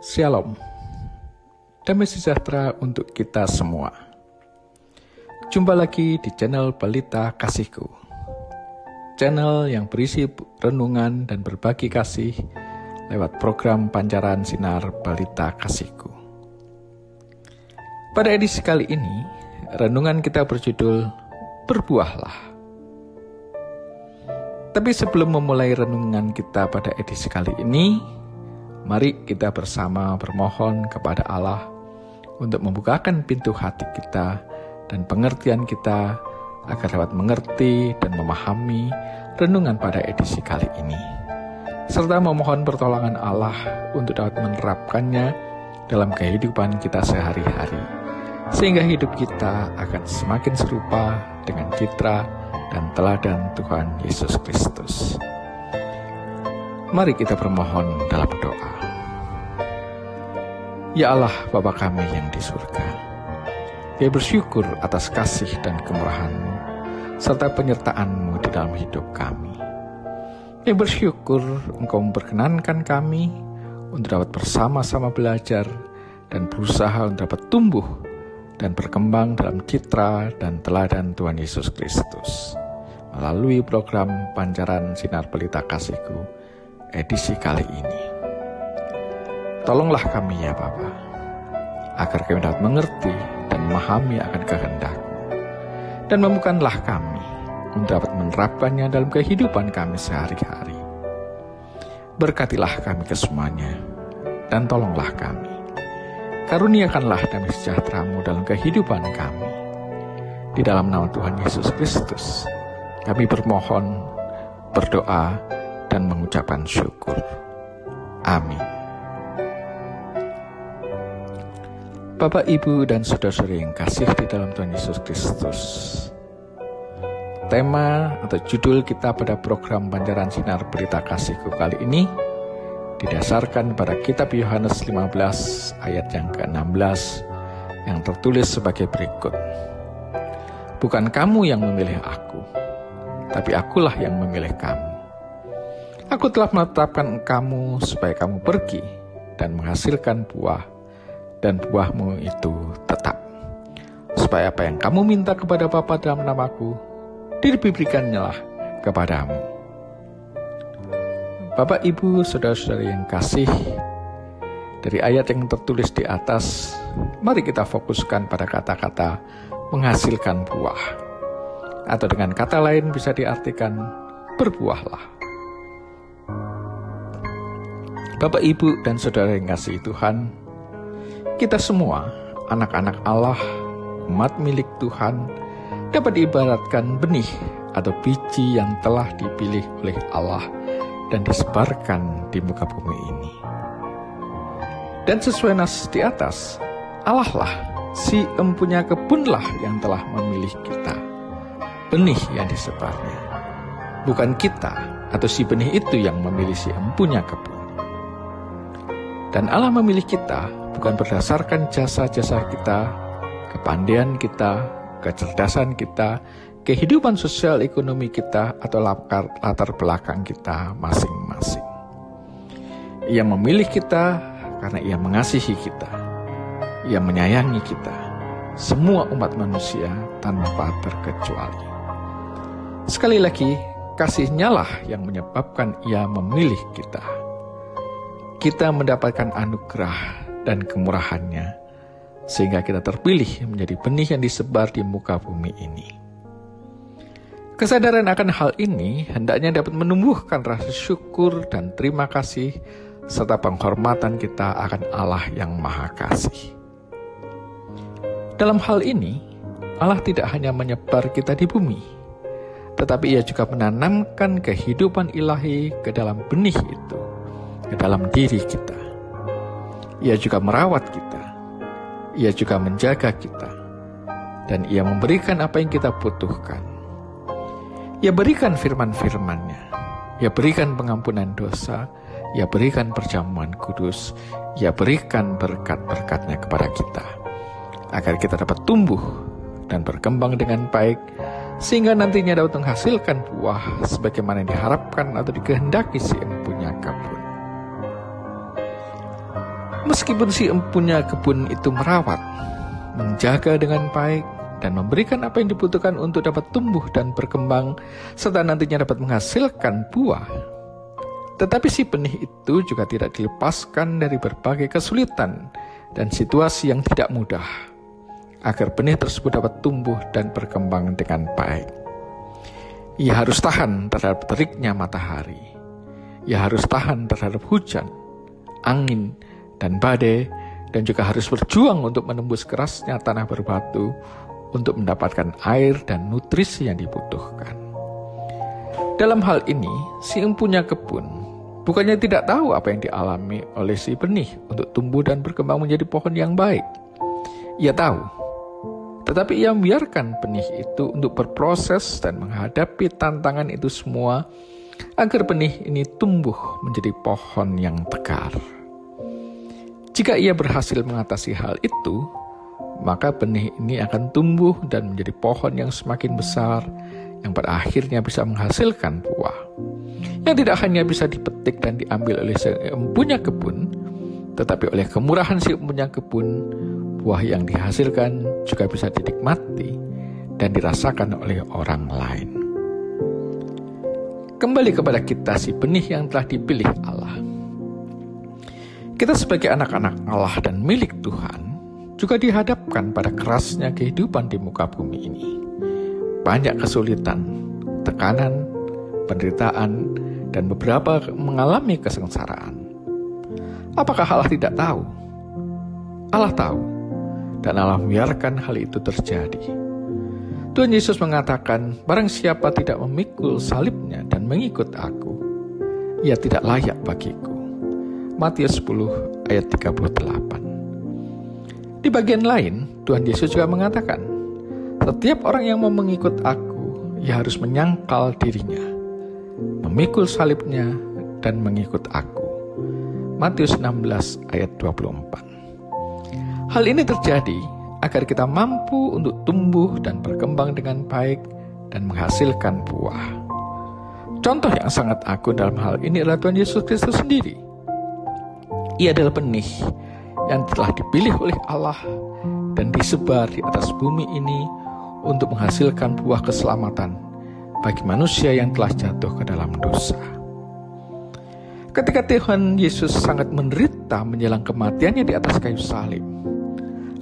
Shalom, damai sejahtera untuk kita semua. Jumpa lagi di channel Pelita Kasihku, channel yang berisi renungan dan berbagi kasih lewat program Pancaran Sinar Pelita Kasihku. Pada edisi kali ini, renungan kita berjudul Berbuahlah. Tapi sebelum memulai renungan kita pada edisi kali ini, mari kita bersama bermohon kepada Allah untuk membukakan pintu hati kita dan pengertian kita agar dapat mengerti dan memahami renungan pada edisi kali ini, serta memohon pertolongan Allah untuk dapat menerapkannya dalam kehidupan kita sehari-hari, sehingga hidup kita akan semakin serupa dengan citra dan teladan Tuhan Yesus Kristus. Mari kita bermohon dalam doa. Ya Allah, Bapa kami yang di surga, kami bersyukur atas kasih dan kemurahan-Mu serta penyertaan-Mu di dalam hidup kami. Kami bersyukur Engkau memperkenankan kami untuk dapat bersama-sama belajar dan berusaha untuk dapat tumbuh dan berkembang dalam citra dan teladan Tuhan Yesus Kristus melalui program Pancaran Sinar Pelita Kasihku edisi kali ini. Tolonglah kami ya Bapa, agar kami dapat mengerti dan memahami akan kehendak-Mu, dan mampukanlah kami untuk dapat menerapkannya dalam kehidupan kami sehari-hari. Berkatilah kami kesemuanya, dan tolonglah kami. Karuniakanlah damai sejahtera-Mu dalam kehidupan kami. Di dalam nama Tuhan Yesus Kristus, kami bermohon, berdoa, dan mengucapkan syukur. Amin. Bapak, Ibu, dan saudara-saudari yang kasih di dalam Tuhan Yesus Kristus, tema atau judul kita pada program Pancaran Sinar Pelita Kasihku kali ini didasarkan pada kitab Yohanes 15 ayat yang ke-16 yang tertulis sebagai berikut. Bukan kamu yang memilih aku, tapi akulah yang memilih kamu. Aku telah menetapkan kamu supaya kamu pergi dan menghasilkan buah, dan buahmu itu tetap. Supaya apa yang kamu minta kepada Bapa dalam namaku, diberikannya lah kepadamu. Bapak, Ibu, saudara-saudari yang kasih, dari ayat yang tertulis di atas, mari kita fokuskan pada kata-kata menghasilkan buah. Atau dengan kata lain bisa diartikan berbuahlah. Bapak, Ibu, dan saudara yang kasih Tuhan, kita semua, anak-anak Allah, umat milik Tuhan, dapat diibaratkan benih atau biji yang telah dipilih oleh Allah dan disebarkan di muka bumi ini. Dan sesuai nas di atas, Allah lah, si empunya kebunlah yang telah memilih kita, benih yang disebarnya. Bukan kita atau si benih itu yang memilih si empunya kebun. Dan Allah memilih kita bukan berdasarkan jasa-jasa kita, kepandaian kita, kecerdasan kita, kehidupan sosial ekonomi kita, atau latar belakang kita masing-masing. Ia memilih kita karena Ia mengasihi kita. Ia menyayangi kita, semua umat manusia tanpa terkecuali. Sekali lagi, kasih-Nya lah yang menyebabkan Ia memilih kita. Kita mendapatkan anugerah dan kemurahan-Nya, sehingga kita terpilih menjadi benih yang disebar di muka bumi ini. Kesadaran akan hal ini hendaknya dapat menumbuhkan rasa syukur dan terima kasih serta penghormatan kita akan Allah yang Maha Kasih. Dalam hal ini, Allah tidak hanya menyebar kita di bumi, tetapi Ia juga menanamkan kehidupan ilahi ke dalam benih itu, ke dalam diri kita. Ia juga merawat kita, Ia juga menjaga kita, dan Ia memberikan apa yang kita butuhkan. Ia berikan firman-firman-Nya, Ia berikan pengampunan dosa, Ia berikan perjamuan kudus, Ia berikan berkat-berkat-Nya kepada kita, agar kita dapat tumbuh dan berkembang dengan baik, sehingga nantinya dapat menghasilkan buah sebagaimana yang diharapkan atau dikehendaki si empunya kebun. Meskipun si empunya kebun itu merawat, menjaga dengan baik, dan memberikan apa yang dibutuhkan untuk dapat tumbuh dan berkembang, serta nantinya dapat menghasilkan buah, tetapi si benih itu juga tidak dilepaskan dari berbagai kesulitan dan situasi yang tidak mudah, agar benih tersebut dapat tumbuh dan berkembang dengan baik. Ia harus tahan terhadap teriknya matahari. Ia harus tahan terhadap hujan, angin, dan badai, dan juga harus berjuang untuk menembus kerasnya tanah berbatu untuk mendapatkan air dan nutrisi yang dibutuhkan. Dalam hal ini, si empunya kebun bukannya tidak tahu apa yang dialami oleh si benih untuk tumbuh dan berkembang menjadi pohon yang baik. Ia tahu, tetapi ia membiarkan benih itu untuk berproses dan menghadapi tantangan itu semua, agar benih ini tumbuh menjadi pohon yang tegar. Jika ia berhasil mengatasi hal itu, maka benih ini akan tumbuh dan menjadi pohon yang semakin besar, yang pada akhirnya bisa menghasilkan buah, yang tidak hanya bisa dipetik dan diambil oleh si empunya kebun, tetapi oleh kemurahan si empunya kebun, buah yang dihasilkan juga bisa dinikmati dan dirasakan oleh orang lain. Kembali kepada kita, si benih yang telah dipilih Allah. Kita sebagai anak-anak Allah dan milik Tuhan juga dihadapkan pada kerasnya kehidupan di muka bumi ini. Banyak kesulitan, tekanan, penderitaan, dan beberapa mengalami kesengsaraan. Apakah Allah tidak tahu? Allah tahu, dan Allah membiarkan hal itu terjadi. Tuhan Yesus mengatakan, barang siapa tidak memikul salibnya dan mengikut aku, ia tidak layak bagiku. Matius 10 ayat 38. Di bagian lain, Tuhan Yesus juga mengatakan, setiap orang yang mau mengikut aku, ia harus menyangkal dirinya, memikul salibnya, dan mengikut aku. Matius 16 ayat 24. Hal ini terjadi agar kita mampu untuk tumbuh dan berkembang dengan baik dan menghasilkan buah. Contoh yang sangat agung dalam hal ini adalah Tuhan Yesus Kristus sendiri. Ia adalah benih yang telah dipilih oleh Allah dan disebar di atas bumi ini untuk menghasilkan buah keselamatan bagi manusia yang telah jatuh ke dalam dosa. Ketika Tuhan Yesus sangat menderita menjelang kematiannya di atas kayu salib,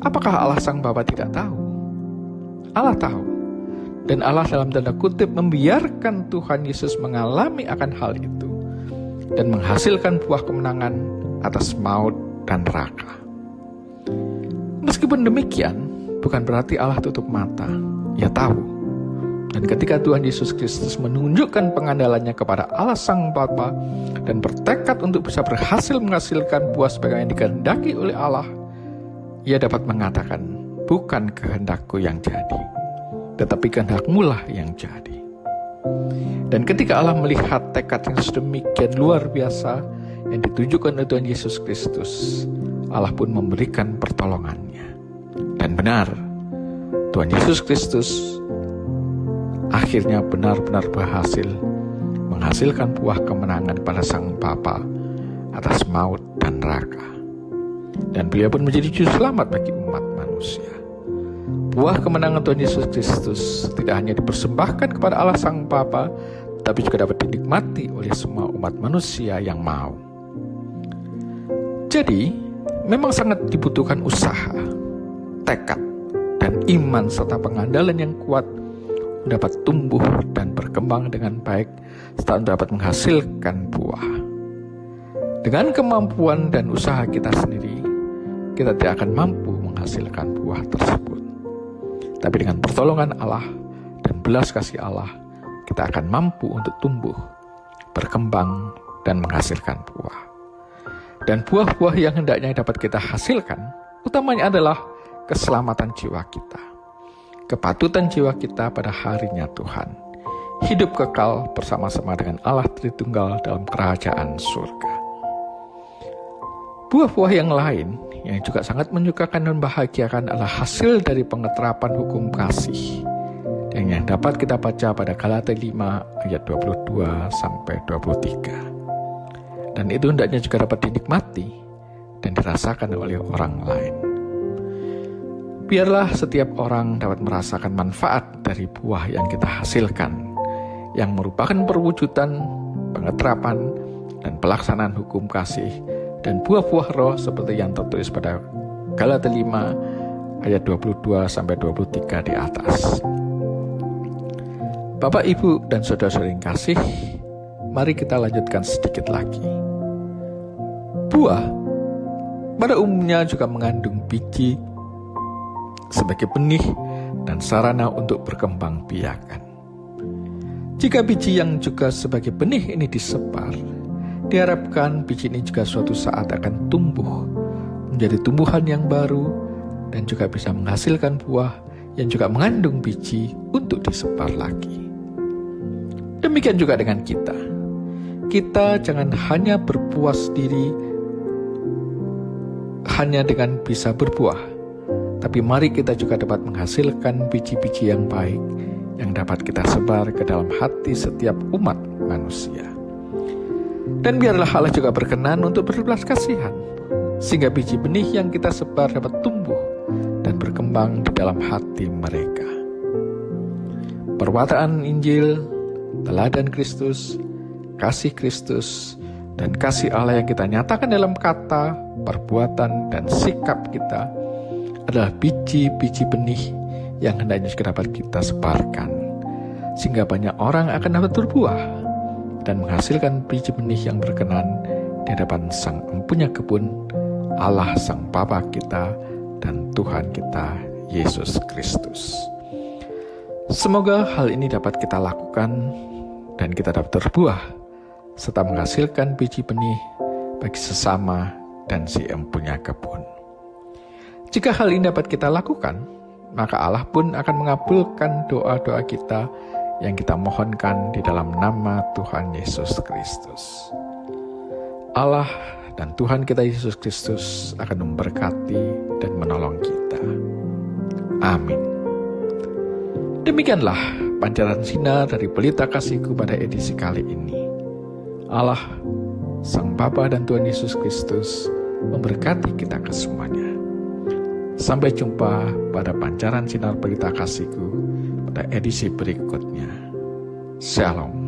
apakah Allah Sang Bapa tidak tahu? Allah tahu, dan Allah dalam tanda kutip membiarkan Tuhan Yesus mengalami akan hal itu dan menghasilkan buah kemenangan atas maut dan neraka. Meskipun demikian, bukan berarti Allah tutup mata. Ia tahu. Dan ketika Tuhan Yesus Kristus menunjukkan pengandalannya kepada Allah Sang Bapa dan bertekad untuk bisa berhasil menghasilkan buah sebagaimana yang dikehendaki oleh Allah, ia dapat mengatakan, bukan kehendakku yang jadi, tetapi kehendakmu lah yang jadi. Dan ketika Allah melihat tekad yang sedemikian luar biasa yang ditujukan oleh Tuhan Yesus Kristus, Allah pun memberikan pertolongannya. Dan benar, Tuhan Yesus Kristus akhirnya benar-benar berhasil menghasilkan buah kemenangan pada Sang Bapa atas maut dan neraka. Dan beliau pun menjadi juru selamat bagi umat manusia. Buah kemenangan Tuhan Yesus Kristus tidak hanya dipersembahkan kepada Allah Sang Bapa, tapi juga dapat dinikmati oleh semua umat manusia yang mau. Jadi, memang sangat dibutuhkan usaha, tekad, dan iman serta pengandalan yang kuat dapat tumbuh dan berkembang dengan baik serta dapat menghasilkan buah. Dengan kemampuan dan usaha kita sendiri, kita tidak akan mampu menghasilkan buah tersebut. Tapi dengan pertolongan Allah dan belas kasih Allah, kita akan mampu untuk tumbuh, berkembang, dan menghasilkan buah. Dan buah-buah yang hendaknya dapat kita hasilkan, utamanya adalah keselamatan jiwa kita, kepatutan jiwa kita pada harinya Tuhan, hidup kekal bersama-sama dengan Allah Tritunggal dalam kerajaan surga. Buah-buah yang lain yang juga sangat menyukakan dan membahagiakan adalah hasil dari pengeterapan hukum kasih, yang dapat kita baca pada Galatia 5 ayat 22-23. Dan itu hendaknya juga dapat dinikmati dan dirasakan oleh orang lain. Biarlah setiap orang dapat merasakan manfaat dari buah yang kita hasilkan, yang merupakan perwujudan, pengeterapan, dan pelaksanaan hukum kasih, dan buah-buah roh seperti yang tertulis pada Galatia 5 ayat 22-23 di atas. Bapak, Ibu, dan saudara-saudara yang kasih, mari kita lanjutkan sedikit lagi. Buah pada umumnya juga mengandung biji sebagai benih dan sarana untuk berkembang biakan. Jika biji yang juga sebagai benih ini disebar, diharapkan biji ini juga suatu saat akan tumbuh menjadi tumbuhan yang baru dan juga bisa menghasilkan buah yang juga mengandung biji untuk disebar lagi. Demikian juga dengan kita. Kita jangan hanya berpuas diri hanya dengan bisa berbuah, tapi mari kita juga dapat menghasilkan biji-biji yang baik yang dapat kita sebar ke dalam hati setiap umat manusia. Dan biarlah Allah juga berkenan untuk berbelas kasihan, sehingga biji benih yang kita sebar dapat tumbuh dan berkembang di dalam hati mereka. Perwataan Injil, teladan Kristus, dan kasih Allah yang kita nyatakan dalam kata, perbuatan, dan sikap kita adalah biji-biji benih yang hendaknya juga dapat kita sebarkan, sehingga banyak orang akan dapat berbuah dan menghasilkan biji benih yang berkenan di hadapan Sang Empunya Kebun, Allah Sang Bapa kita dan Tuhan kita Yesus Kristus. Semoga hal ini dapat kita lakukan dan kita dapat berbuah serta menghasilkan biji benih bagi sesama dan si Empunya Kebun. Jika hal ini dapat kita lakukan, maka Allah pun akan mengabulkan doa-doa kita yang kita mohonkan di dalam nama Tuhan Yesus Kristus. Allah dan Tuhan kita Yesus Kristus akan memberkati dan menolong kita. Amin. Demikianlah pancaran sinar dari Pelita Kasihku pada edisi kali ini. Allah, Sang Bapa dan Tuhan Yesus Kristus memberkati kita kesemuanya. Sampai jumpa pada pancaran sinar Pelita Kasihku pada edisi berikutnya. Shalom.